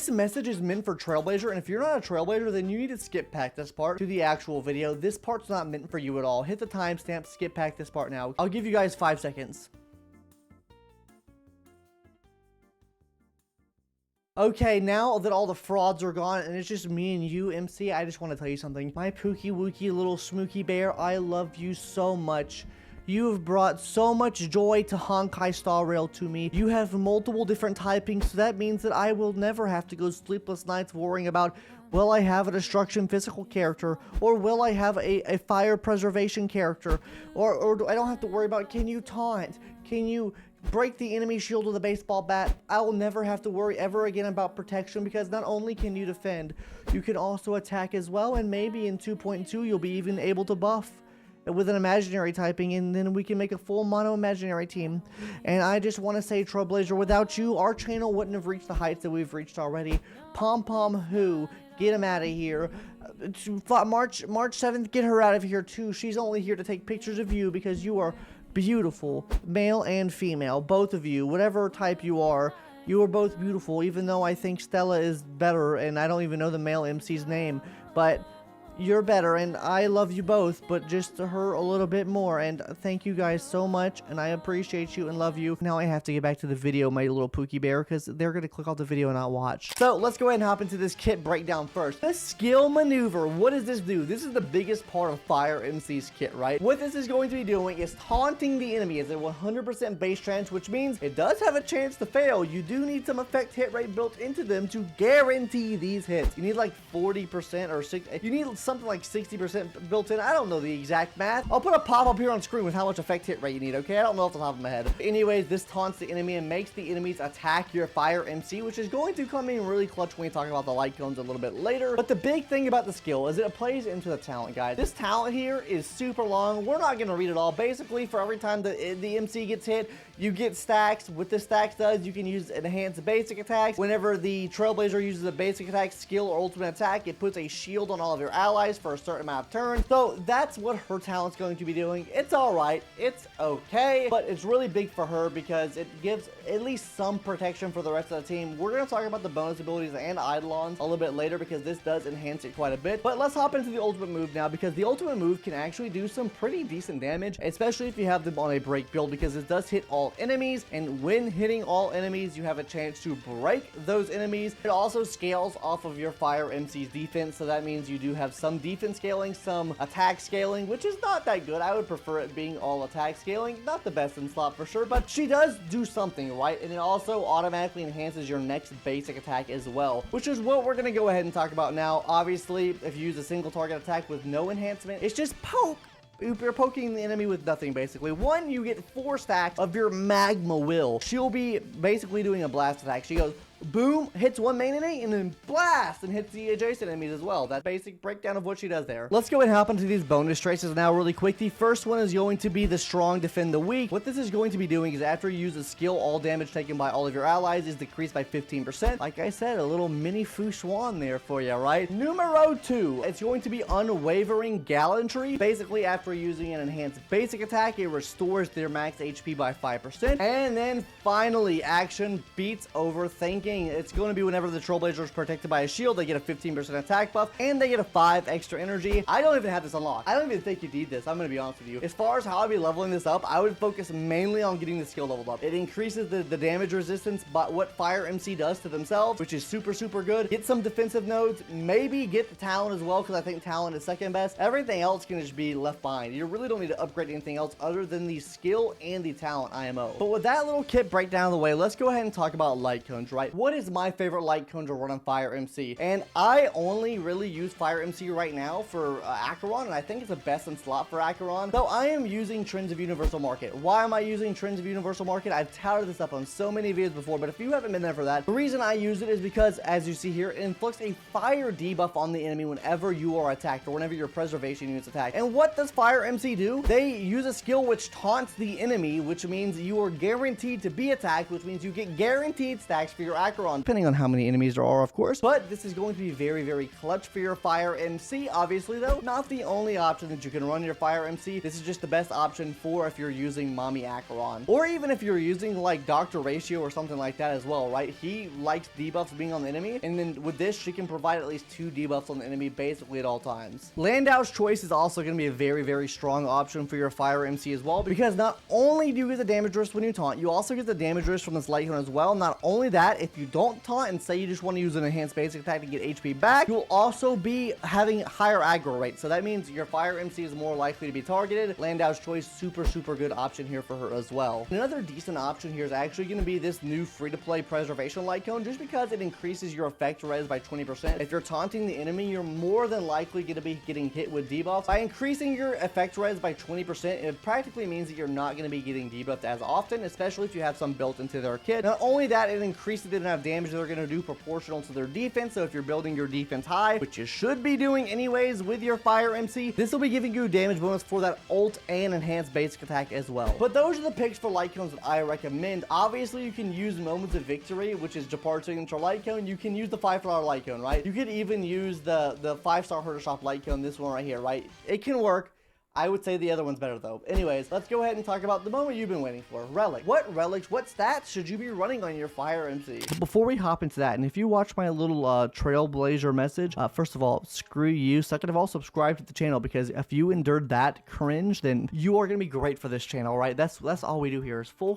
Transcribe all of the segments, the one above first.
This message is meant for Trailblazer, and if you're not a Trailblazer, then you need to skip past this part to the actual video. This part's not meant for you at all. Hit the timestamp, skip past this part now. I'll give you guys 5 seconds. Okay, now that all the frauds are gone and it's just me and you, MC, I just want to tell you something. My Pookie Wookie little Smookie Bear, I love you so much. You have brought so much joy to Honkai Star Rail to me. You have multiple different typings, so that means that I will never have to go sleepless nights worrying about, will I have a destruction physical character, or will I have a fire preservation character, or I don't have to worry about, can you taunt, can you break the enemy shield with a baseball bat. I will never have to worry ever again about protection, because not only can you defend, you can also attack as well, and maybe in 2.2 you'll be even able to buff with an imaginary typing, and then we can make a full mono imaginary team. And I just want to say, Trailblazer, without you, our channel wouldn't have reached the heights that we've reached already. Pom Pom Who, get him out of here. March 7th, get her out of here too. She's only here to take pictures of you because you are beautiful, male and female, both of you, whatever type you are both beautiful, even though I think Stella is better, and I don't even know the male MC's name, but you're better, and I love you both, but just her a little bit more. And thank you guys so much, and I appreciate you and love you. Now I have to get back to the video, my little Pookie Bear, because they're going to click off the video and not watch. So let's go ahead and hop into this kit breakdown first. The skill maneuver, what does this do? This is the biggest part of Fire MC's kit, right? What this is going to be doing is taunting the enemy as a 100% base chance, which means it does have a chance to fail. You do need some effect hit rate built into them to guarantee these hits. You need like 40% or 60%. You need something like 60% built in. I don't know the exact math. I'll put a pop-up here on screen with how much effect hit rate you need, okay? I don't know off the top of my head. Anyways, this taunts the enemy and makes the enemies attack your Fire MC, which is going to come in really clutch when we talk about the Lightcones a little bit later. But the big thing about the skill is it plays into the talent, guys. This talent here is super long. We're not going to read it all. Basically, for every time the MC gets hit, you get stacks. What this stacks does, you can use enhanced basic attacks. Whenever the Trailblazer uses a basic attack, skill, or ultimate attack, it puts a shield on all of your allies for a certain amount of turns. So that's what her talent's going to be doing. It's alright, it's okay, but it's really big for her because it gives at least some protection for the rest of the team. We're going to talk about the bonus abilities and eidolons a little bit later because this does enhance it quite a bit. But let's hop into the ultimate move now, because the ultimate move can actually do some pretty decent damage, especially if you have them on a break build, because it does hit all enemies, and when hitting all enemies, you have a chance to break those enemies. It also scales off of your Fire MC's defense, so that means you do have some defense scaling, some attack scaling, which is not that good. I would prefer it being all attack scaling. Not the best in slot for sure, but she does do something, right? And it also automatically enhances your next basic attack as well, which is what we're going to go ahead and talk about now. Obviously, if you use a single target attack with no enhancement, it's just poke. You're poking the enemy with nothing, basically. One, you get 4 stacks of your Magma Will. She'll be basically doing a blast attack. She goes boom, hits one main enemy, and then blast and hits the adjacent enemies as well. That basic breakdown of what she does there. Let's go and hop into these bonus traces now really quick. The first one is going to be the strong defend the weak. What this is going to be doing is after you use a skill, all damage taken by all of your allies is decreased by 15%. Like I said, a little mini Fu Swan there for you, right? Numero 2, it's going to be unwavering gallantry. Basically, after using an enhanced basic attack, it restores their max HP by 5%. And then finally, action beats overthinking. It's going to be whenever the Trailblazer is protected by a shield, they get a 15% attack buff, and they get a 5 extra energy. I don't even have this unlocked. I don't even think you need this. I'm going to be honest with you. As far as how I'd be leveling this up, I would focus mainly on getting the skill leveled up. It increases the damage resistance, but what Fire MC does to themselves, which is super, super good. Get some defensive nodes, maybe get the talent as well, because I think talent is second best. Everything else can just be left behind. You really don't need to upgrade anything else other than the skill and the talent IMO. But with that little kit breakdown of the way, let's go ahead and talk about Lightcones, right? What is my favorite Lightcone to run on Fire MC? And I only really use Fire MC right now for Acheron, and I think it's the best in slot for Acheron. So I am using Trends of Universal Market. Why am I using Trends of Universal Market? I've touted this up on so many videos before, but if you haven't been there for that, the reason I use it is because, as you see here, it inflicts a fire debuff on the enemy whenever you are attacked or whenever your preservation units attack. And what does Fire MC do? They use a skill which taunts the enemy, which means you are guaranteed to be attacked, which means you get guaranteed stacks for your Acheron, depending on how many enemies there are, of course. But this is going to be very, very clutch for your Fire MC. Obviously, though, not the only option that you can run your Fire MC. This is just the best option for if you're using Mommy Acheron. Or even if you're using, like, Dr. Ratio or something like that as well, right? He likes debuffs being on the enemy. And then with this, she can provide at least 2 debuffs on the enemy basically at all times. Landau's Choice is also going to be a very, very strong option for your Fire MC as well, because not only do you get the damage risk when you taunt, you also get the damage risk from this Lightcone as well. Not only that, if you don't taunt and say you just want to use an enhanced basic attack to get HP back, you'll also be having higher aggro rate. So that means your Fire MC is more likely to be targeted. Landau's Choice, super, super good option here for her as well. Another decent option here is actually going to be this new free-to-play Preservation Lightcone, just because it increases your effect res by 20%. If you're taunting the enemy, you're more than likely going to be getting hit with debuffs. By increasing your effect res by 20%, it practically means that you're not going to be getting debuffed as often, especially if you have some built into their kit. Not only that, it increases the amount of damage they're going to do proportional to their defense. So if you're building your defense high, which you should be doing anyways with your Fire MC, this will be giving you a damage bonus for that ult and enhanced basic attack as well. But those are the picks for Lightcones that I recommend. Obviously, you can use Moments of Victory, which is Japar's signature Lightcone. You can use the 5-star Lightcone, right? You could even use the 5-star Herder Shop Lightcone, this one right here, right? It can work. I would say the other one's better though. Anyways, let's go ahead and talk about the moment you've been waiting for. Relic. What relics, what stats should you be running on your Fire MC? But before we hop into that, and if you watch my little Trailblazer message, first of all, screw you. Second of all, subscribe to the channel, because if you endured that cringe, then you are gonna be great for this channel, right? That's all we do here is full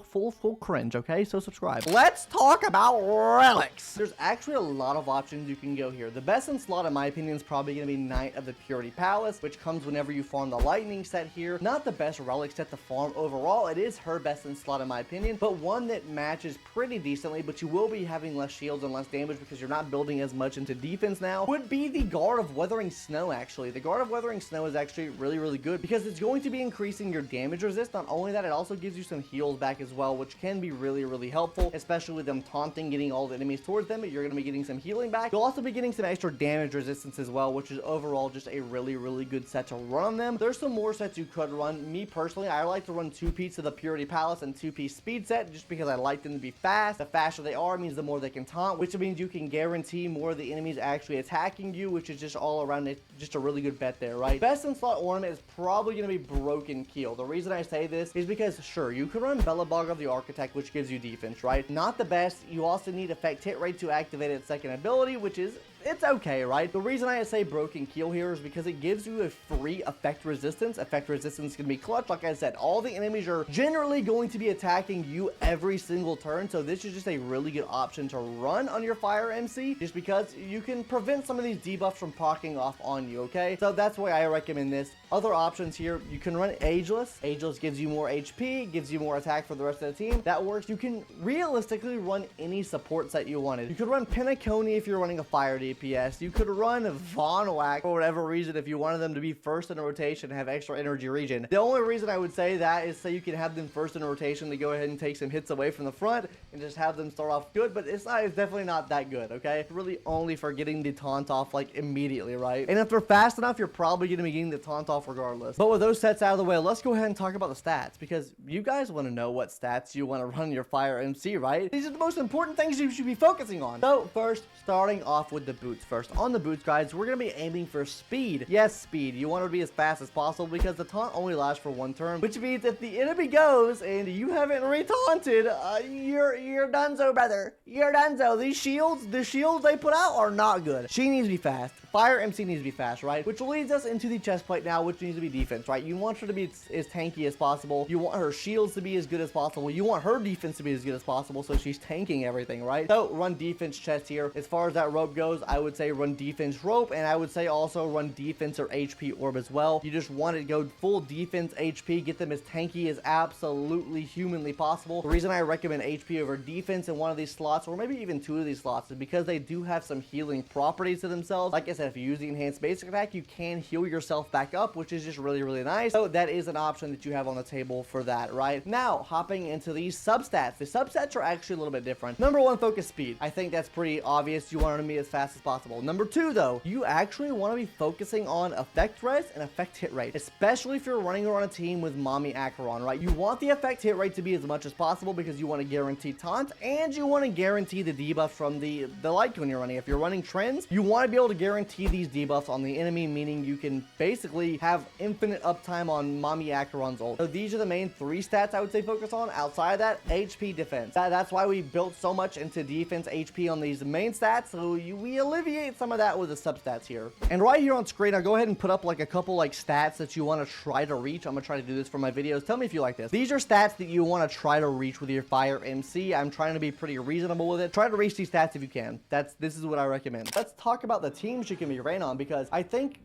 cringe, okay? So subscribe. Let's talk about relics. There's actually a lot of options you can go here. The best in slot, in my opinion, is probably gonna be Knight of the Purity Palace, which comes whenever you farm the Lightning set here. Not the best relic set to farm overall. It is her best in slot in my opinion, but one that matches pretty decently, but you will be having less shields and less damage because you're not building as much into defense now, would be the Guard of Weathering Snow. Actually, the Guard of Weathering Snow is actually really, really good because it's going to be increasing your damage resist. Not only that, it also gives you some heals back as well, which can be really, really helpful, especially with them taunting, getting all the enemies towards them, but you're going to be getting some healing back. You'll also be getting some extra damage resistance as well, which is overall just a really, really good set to run on them. There's some more sets you could run. Me personally, I like to run 2-piece of the Purity Palace and 2-piece speed set, just because I like them to be fast. The faster they are means the more they can taunt, which means you can guarantee more of the enemies actually attacking you, which is just all around it, just a really good bet there, right? Best in slot ornament is probably going to be Broken Keel. The reason I say this is because, sure, you could run Belobog of the Architect, which gives you defense, right? Not the best. You also need effect hit rate to activate its second ability, which is it's okay, right? The reason I say Broken Keel here is because it gives you a free effect resistance. Effect resistance can be clutch. Like I said, all the enemies are generally going to be attacking you every single turn, so this is just a really good option to run on your Fire MC, just because you can prevent some of these debuffs from proccing off on you, okay? So that's why I recommend this. Other options here, you can run Ageless. Ageless gives you more HP, gives you more attack for the rest of the team. That works. You can realistically run any support set you wanted. You could run Penacony if you're running a Fire DPS. You could run Von Whack for whatever reason if you wanted them to be first in a rotation and have extra energy regen. The only reason I would say that is so you can have them first in a rotation to go ahead and take some hits away from the front and just have them start off good, but it's definitely not that good, okay? It's really only for getting the taunt off like immediately, right? And if they're fast enough, you're probably going to be getting the taunt off regardless. But with those sets out of the way, let's go ahead and talk about the stats, because you guys want to know what stats you want to run your Fire MC, right? These are the most important things you should be focusing on. So first, starting off with the boots first. On the boots, guys, we're going to be aiming for speed. Yes, speed. You want to be as fast as possible because the taunt only lasts for one turn, which means if the enemy goes and you haven't re-taunted, you're donezo, brother. You're donezo. These shields, the shields they put out are not good. She needs to be fast. Fire MC needs to be fast, right? Which leads us into the chest plate now, which needs to be defense, right? You want her to be as tanky as possible. You want her shields to be as good as possible. You want her defense to be as good as possible, so she's tanking everything, right? So run defense chest here. As far as that rope goes, I would say run defense rope, and I would say also run defense or HP orb as well. You just want to go full defense HP, get them as tanky as absolutely humanly possible. The reason I recommend HP over defense in one of these slots, or maybe even two of these slots, is because they do have some healing properties to themselves. Like I said, if you use the enhanced basic attack, you can heal yourself back up, which is just really, really nice. So that is an option that you have on the table for that, right? Now, hopping into these substats. The substats are actually a little bit different. Number one, focus speed. I think that's pretty obvious. You want her to be as fast as possible. Number 2, though, you actually want to be focusing on effect res and effect hit rate, especially if you're running around a team with Mommy Acheron, right? You want the effect hit rate to be as much as possible because you want to guarantee taunt and you want to guarantee the debuff from the Lightcone you're running. If you're running trends, you want to be able to guarantee these debuffs on the enemy, meaning you can basically have infinite uptime on Mommy Acheron's ult. So these are the main 3 stats I would say focus on. Outside of that, HP, defense. That's why we built so much into defense, HP on these main stats, so we alleviate some of that with the substats here. And right here on screen, I'll go ahead and put up like a couple like stats that you want to try to reach. I'm gonna try to do this for my videos. Tell me if you like this. These are stats that you want to try to reach with your Fire MC. I'm trying to be pretty reasonable with it. Try to reach these stats if you can. This is what I recommend. Let's talk about the team she can be ran on, because I think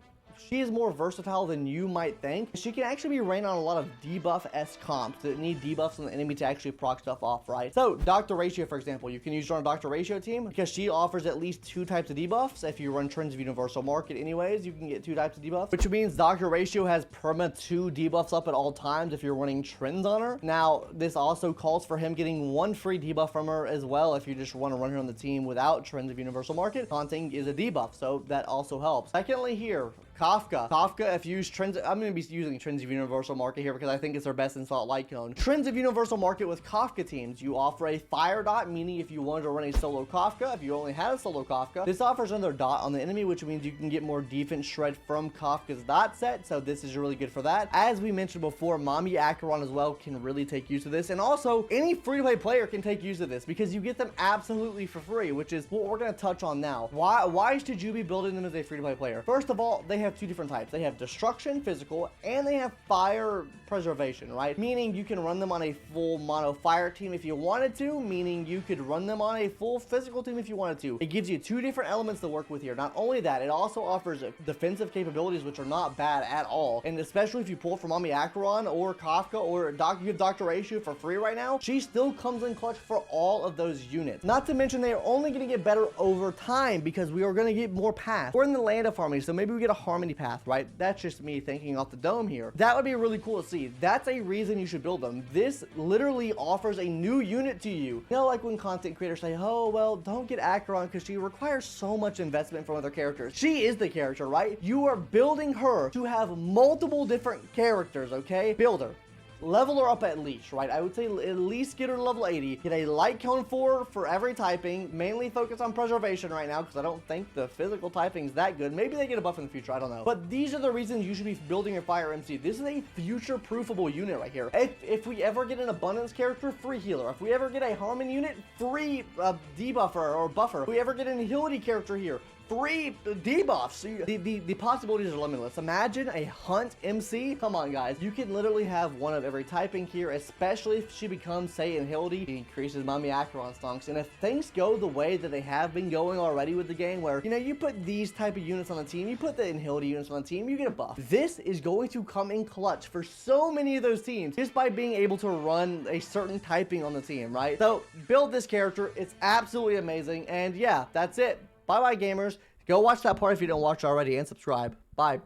she is more versatile than you might think. She can actually be ran on a lot of debuff-esque comps that need debuffs on the enemy to actually proc stuff off, right? So, Dr. Ratio, for example, you can use her on a Dr. Ratio team because she offers at least 2 types of debuffs. If you run Trends of Universal Market anyways, you can get 2 types of debuffs, which means Dr. Ratio has perma 2 debuffs up at all times if you're running Trends on her. Now, this also calls for him getting 1 free debuff from her as well if you just want to run her on the team without Trends of Universal Market. Taunting is a debuff, so that also helps. Secondly here, Kafka, if you use Trends, I'm going to be using Trends of Universal Market here because I think it's our best install Lightcone. Trends of Universal Market with Kafka teams, you offer a fire dot, meaning if you wanted to run a solo Kafka, if you only had a solo Kafka, this offers another dot on the enemy, which means you can get more defense shred from Kafka's dot set, so this is really good for that. As we mentioned before, Mommy Acheron as well can really take use of this, and also any free-to-play player can take use of this because you get them absolutely for free, which is what we're going to touch on now. Why should you be building them as a free-to-play player? First of all, they have 2 different types. They have destruction, physical, and they have fire preservation, right? Meaning you can run them on a full mono fire team if you wanted to, meaning you could run them on a full physical team if you wanted to. It gives you 2 different elements to work with here. Not only that, it also offers defensive capabilities, which are not bad at all. And especially if you pull from Mommy Acheron or Kafka or you have Dr. Ratio for free right now, she still comes in clutch for all of those units. Not to mention they are only going to get better over time because we are going to get more paths. We're in the land of harmony, so maybe we get a harmony path, right? That's just me thinking off the dome here. That would be really cool to see. That's a reason you should build them. This literally offers a new unit to you. You know, like when content creators say, oh, well, don't get Acheron because she requires so much investment from other characters. She is the character, right? You are building her to have multiple different characters, okay? Build her. Level her up at least, right? I would say at least get her to level 80. Get a light cone for every typing. Mainly focus on preservation right now because I don't think the physical typing is that good. Maybe they get a buff in the future. I don't know. But these are the reasons you should be building your Fire MC. This is a future-proofable unit right here. If we ever get an abundance character, free healer. If we ever get a harmony unit, free debuffer or buffer. If we ever get an agility character here, 3 debuffs. The possibilities are limitless. Imagine a Hunt MC. Come on, guys. You can literally have one of every typing here, especially if she becomes, say, in Hildy. It increases Mommy Acheron stonks. And if things go the way that they have been going already with the game, where, you know, you put these type of units on the team, you put the Inhildy units on the team, you get a buff. This is going to come in clutch for so many of those teams just by being able to run a certain typing on the team, right? So, build this character. It's absolutely amazing. And yeah, that's it. Bye-bye, gamers. Go watch that part if you don't watch already and subscribe. Bye.